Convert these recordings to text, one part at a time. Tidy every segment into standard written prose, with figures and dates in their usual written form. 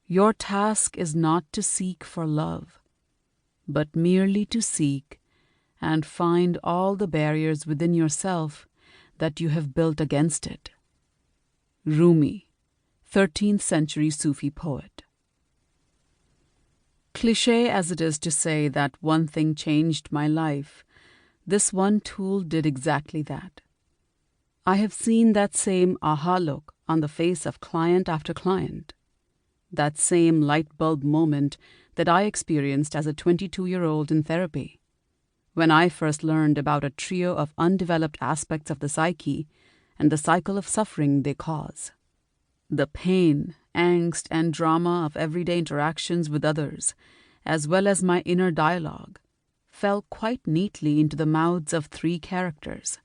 Your task is not to seek for love, but merely to seek and find all the barriers within yourself that you have built against it. Rumi, 13th century Sufi poet. Cliché as it is to say that one thing changed my life, this one tool did exactly that. I have seen that same aha look on the face of client after client. That same light bulb moment that I experienced as a 22-year-old in therapy, when I first learned about a trio of undeveloped aspects of the psyche and the cycle of suffering they cause. The pain, angst, and drama of everyday interactions with others, as well as my inner dialogue, fell quite neatly into the mouths of three characters: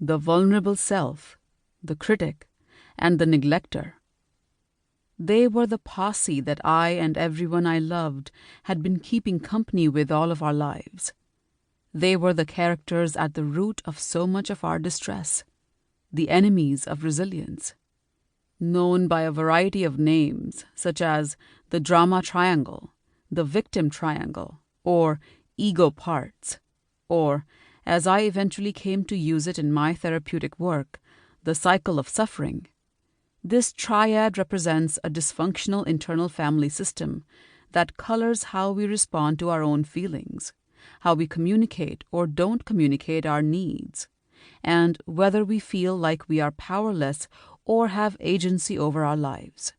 the vulnerable self, the critic, and the neglector. They were the posse that I and everyone I loved had been keeping company with all of our lives. They were the characters at the root of so much of our distress, the enemies of resilience. Known by a variety of names, such as the drama triangle, the victim triangle, or ego parts, or, as I eventually came to use it in my therapeutic work, the cycle of suffering. This triad represents a dysfunctional internal family system that colors how we respond to our own feelings, how we communicate or don't communicate our needs, and whether we feel like we are powerless or have agency over our lives.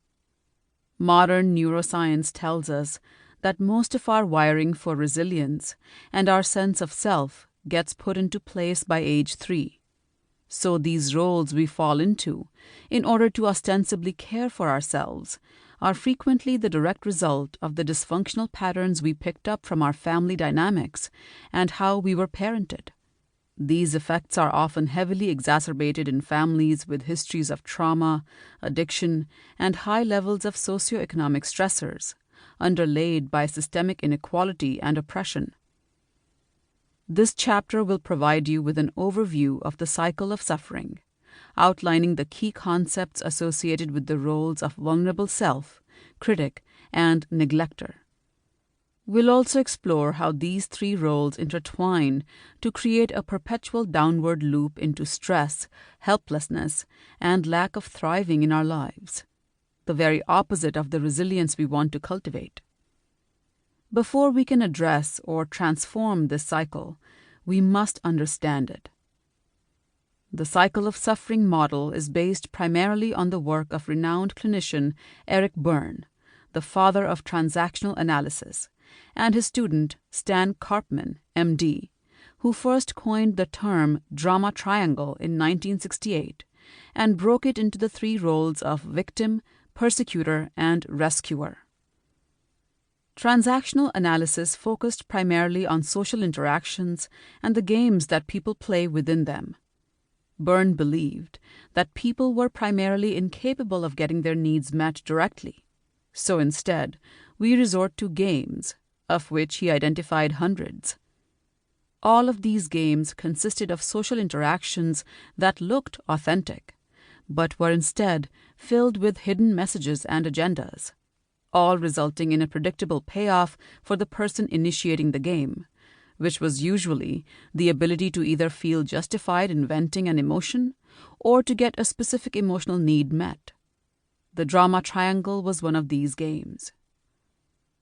Modern neuroscience tells us that most of our wiring for resilience and our sense of self gets put into place by age 3. So these roles we fall into, in order to ostensibly care for ourselves, are frequently the direct result of the dysfunctional patterns we picked up from our family dynamics and how we were parented. These effects are often heavily exacerbated in families with histories of trauma, addiction, and high levels of socioeconomic stressors, underlaid by systemic inequality and oppression. This chapter will provide you with an overview of the cycle of suffering, outlining the key concepts associated with the roles of vulnerable self, critic, and neglector. We'll also explore how these three roles intertwine to create a perpetual downward loop into stress, helplessness, and lack of thriving in our lives, the very opposite of the resilience we want to cultivate. Before we can address or transform this cycle, we must understand it. The cycle of suffering model is based primarily on the work of renowned clinician Eric Berne, the father of transactional analysis, and his student Stan Karpman, MD, who first coined the term drama triangle in 1968 and broke it into the three roles of victim, persecutor, and rescuer. Transactional analysis focused primarily on social interactions and the games that people play within them. Berne believed that people were primarily incapable of getting their needs met directly, so instead we resort to games, of which he identified hundreds. All of these games consisted of social interactions that looked authentic, but were instead filled with hidden messages and agendas, all resulting in a predictable payoff for the person initiating the game, which was usually the ability to either feel justified in venting an emotion or to get a specific emotional need met. The drama triangle was one of these games.